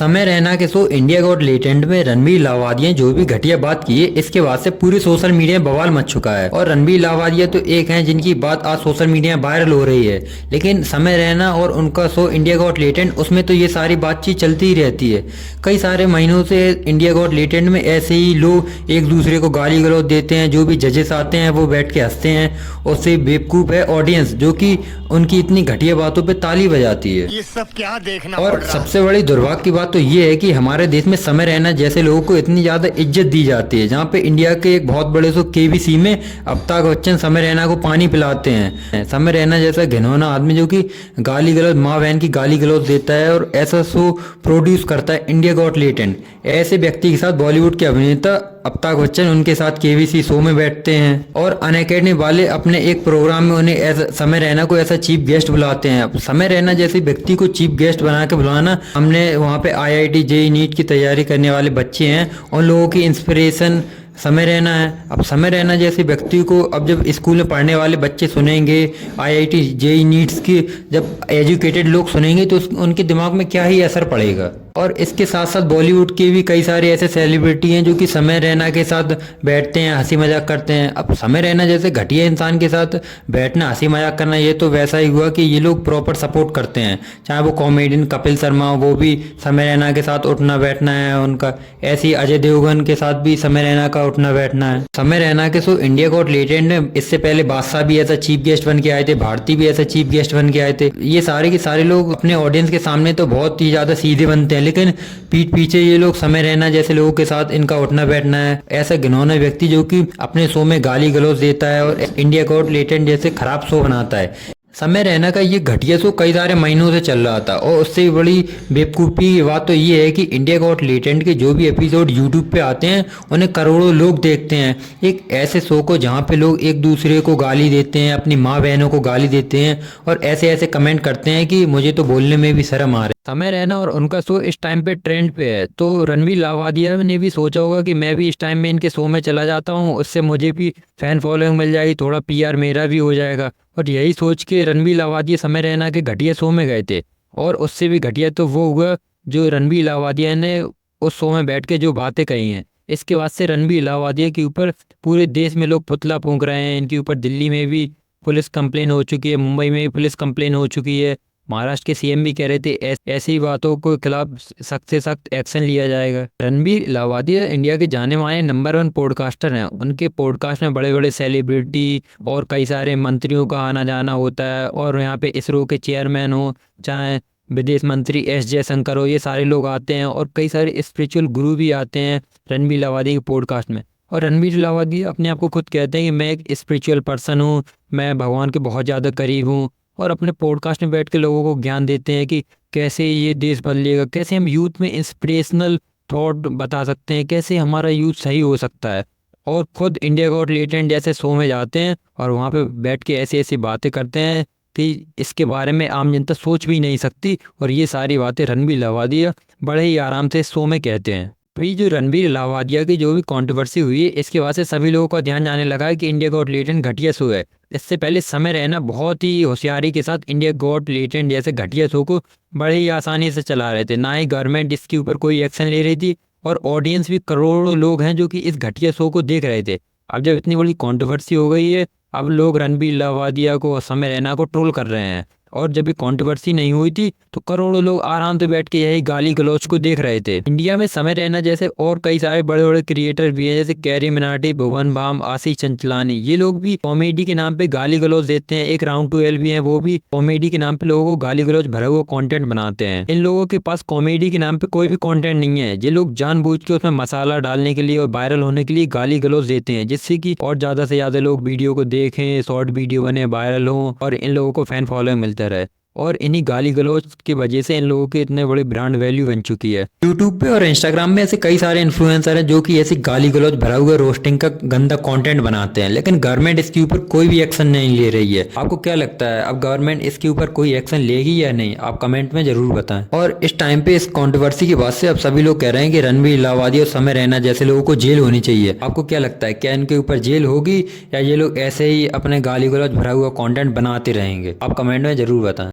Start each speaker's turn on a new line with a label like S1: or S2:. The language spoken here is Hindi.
S1: समय रैना के शो इंडिया गॉट लेटेंट में रणबीर लावादिया जो भी घटिया बात की है, इसके बाद से पूरे सोशल मीडिया में बवाल मच चुका है। और रणबीर लावादिया तो एक हैं जिनकी बात आज सोशल मीडिया में वायरल हो रही है, लेकिन समय रैना और उनका शो इंडिया गॉट लेटेंट, उसमें तो ये सारी बातचीत चलती ही रहती है। कई सारे महीनों से इंडिया गॉट लेटेंट में ऐसे ही लोग एक दूसरे को गाली गलौज देते हैं। जो भी जजेस आते हैं वो बैठ के हंसते हैं, उससे बेवकूफ़ है ऑडियंस जो कि उनकी इतनी घटिया बातों पे ताली बजाती है।
S2: ये सब क्या देखना
S1: और
S2: पड़ रहा है?
S1: सबसे बड़ी दुर्भाग्य की बात तो ये है कि हमारे देश में समय रैना जैसे लोगों को इतनी ज्यादा इज्जत दी जाती है, जहाँ पे इंडिया के एक बहुत बड़े शो केबीसी में अमिताभ बच्चन समय रैना को पानी पिलाते हैं। समय रैना जैसा घिनौना आदमी जो कि गाली गलौज, माँ बहन की गाली गलौज देता है और ऐसा शो प्रोड्यूस करता है इंडिया गॉट लेटेंट, ऐसे व्यक्ति के साथ बॉलीवुड के अभिनेता अमिताभ बच्चन उनके साथ केबीसी शो में बैठते हैं और अनअकैडमी वाले अपने एक प्रोग्राम में उन्हें ऐसा समय रैना को ऐसा चीफ गेस्ट बुलाते हैं। अब समय रैना जैसे व्यक्ति को चीफ गेस्ट बना के बुलाना, हमने वहाँ पे आईआईटी जेईई नीट की तैयारी करने वाले बच्चे हैं, उन लोगों की इंस्पिरेशन समय रैना है। अब समय रैना जैसे व्यक्ति को अब जब स्कूल में पढ़ने वाले बच्चे सुनेंगे, आईआईटी जेईई नीट्स की जब एजुकेटेड लोग सुनेंगे तो उनके दिमाग में क्या ही असर पड़ेगा। और इसके साथ साथ बॉलीवुड के भी कई सारे ऐसे सेलिब्रिटी हैं जो कि समय रैना के साथ बैठते हैं, हंसी मजाक करते हैं। अब समय रैना जैसे घटिया इंसान के साथ बैठना, हंसी मजाक करना, ये तो वैसा ही हुआ कि ये लोग प्रॉपर सपोर्ट करते हैं। चाहे वो कॉमेडियन कपिल शर्मा हो, वो भी समय रैना के साथ उठना बैठना है उनका। ऐसे ही अजय देवगन के साथ भी समय रैना का उठना बैठना है। समय रैना के शो इंडिया गॉट लेटेंट में इससे पहले बादशाह भी ऐसा चीफ गेस्ट बन के आए थे, भारती भी ऐसा चीफ गेस्ट बन के आए थे। ये सारे के सारे लोग अपने ऑडियंस के सामने तो बहुत ही ज्यादा सीधे बनते हैं, लेकिन पीठ पीछे ये लोग समय रैना जैसे लोगों के साथ इनका उठना बैठना है। ऐसा घिनौना व्यक्ति जो कि अपने शो में गाली गलौज देता है और इंडिया गॉट लेटेंट जैसे खराब शो बनाता है। समय रैना का ये घटिया शो कई सारे महीनों से चल रहा था और उससे भी बड़ी बेवकूफ़ी की बात तो ये है कि इंडिया गॉट लेटेंट के जो भी एपिसोड यूट्यूब पे आते हैं उन्हें करोड़ों लोग देखते हैं। एक ऐसे शो को जहाँ पे लोग एक दूसरे को गाली देते हैं, अपनी माँ बहनों को गाली देते हैं और ऐसे ऐसे कमेंट करते हैं कि मुझे तो बोलने में भी शर्म आ रही है। समय रैना और उनका शो इस टाइम पे ट्रेंड पे है, तो रणबीर लावादिया ने भी सोचा होगा कि मैं भी इस टाइम में इनके शो में चला जाता हूँ, उससे मुझे भी फैन फॉलोइंग मिल जाएगी, थोड़ा पीआर मेरा भी हो जाएगा। और यही सोच के रणबीर लावादिया समय रैना के घटिया शो में गए थे। और उससे भी घटिया तो वो हुआ जो रणबीर लावादिया ने उस शो में बैठ के जो बातें कही हैं। इसके बाद से रणबीर लावादिया के ऊपर पूरे देश में लोग पुतला फूंक रहे हैं। इनके ऊपर दिल्ली में भी पुलिस कंप्लेन हो चुकी है, मुंबई में भी पुलिस कंप्लेन हो चुकी है, महाराष्ट्र के सीएम भी कह रहे थे ऐसी बातों के खिलाफ सख्त से सख्त एक्शन लिया जाएगा। रणबीर लावादिया इंडिया के जाने माने नंबर 1 पॉडकास्टर हैं। उनके पॉडकास्ट में बड़े बड़े सेलिब्रिटी और कई सारे मंत्रियों का आना जाना होता है और यहाँ पे इसरो के चेयरमैन हो, चाहे विदेश मंत्री एस जयशंकर हो, ये सारे लोग आते हैं और कई सारे स्पिरिचुअल गुरु भी आते हैं रणबीर लावादिया के पॉडकास्ट में। और रणबीर लावादिया अपने आप को खुद कहते हैं कि मैं एक स्पिरिचुअल पर्सन हूँ, मैं भगवान के बहुत ज़्यादा करीब हूँ, और अपने पॉडकास्ट में बैठ के लोगों को ज्ञान देते हैं कि कैसे ये देश बदलेगा, कैसे हम यूथ में इंस्पिरेशनल थॉट बता सकते हैं, कैसे हमारा यूथ सही हो सकता है। और खुद इंडिया गॉट लेटेंट जैसे शो में जाते हैं और वहाँ पे बैठ के ऐसी ऐसी बातें करते हैं कि इसके बारे में आम जनता सोच भी नहीं सकती। और ये सारी बातें रणबीर लावादिया बड़े ही आराम से शो में कहते हैं। तो ये जो रणबीर लावादिया की जो भी कंट्रोवर्सी हुई है, इसके बाद से सभी लोगों का ध्यान जाने लगा है कि इंडिया गॉट लेटेंट घटिया शो है। इससे पहले समय रैना बहुत ही होशियारी के साथ इंडिया गॉट लेटेंट जैसे घटिया शो को बड़े ही आसानी से चला रहे थे। ना ही गवर्नमेंट इसके ऊपर कोई एक्शन ले रही थी और ऑडियंस भी करोड़ों लोग हैं जो कि इस घटिया शो को देख रहे थे। अब जब इतनी बड़ी कंट्रोवर्सी हो गई है, अब लोग रणबीर लावादिया को और समय रैना को ट्रोल कर रहे हैं। और जब ये कंट्रोवर्सी नहीं हुई थी तो करोड़ों लोग आराम से बैठ के यही गाली गलौज को देख रहे थे। इंडिया में समय रैना जैसे और कई सारे बड़े बड़े क्रिएटर भी हैं, जैसे कैरी मिनाटी, भुवन बाम, आशीष चंचलानी। ये लोग भी कॉमेडी के नाम पे गाली गलौज देते हैं। एक राउंड 12 भी है, वो भी कॉमेडी के नाम पे लोगों को गाली गलौज भरा हुआ कंटेंट बनाते हैं। इन लोगों के पास कॉमेडी के नाम पे कोई भी कंटेंट नहीं है। ये लोग जानबूझ के उसमें मसाला डालने के लिए और वायरल होने के लिए गाली गलौज देते हैं, जिससे कि और ज्यादा से ज्यादा लोग वीडियो को देखें, शॉर्ट वीडियो बने, वायरल हो और इन लोगों को फैन फॉलोइंग मिलता रहे। और इन्हीं गाली गलौज की वजह से इन लोगों के इतने बड़े ब्रांड वैल्यू बन चुकी है। यूट्यूब पे और इंस्टाग्राम में ऐसे कई सारे इन्फ्लुएंसर हैं जो कि ऐसी गाली गलौज भरा हुआ रोस्टिंग का गंदा कंटेंट बनाते हैं, लेकिन गवर्नमेंट इसके ऊपर कोई भी एक्शन नहीं ले रही है। आपको क्या लगता है, अब गवर्नमेंट इसके ऊपर कोई एक्शन लेगी या नहीं? आप कमेंट में जरूर बताएं। और इस टाइम पे इस कंट्रोवर्सी की बाद से अब सभी लोग कह रहे हैं कि रणबीर लावादिया और समय रैना जैसे लोगों को जेल होनी चाहिए। आपको क्या लगता है, क्या इनके ऊपर जेल होगी या ये लोग ऐसे ही अपने गाली गलौज भरा हुआ कंटेंट बनाते रहेंगे? आप कमेंट में जरूर बताएं।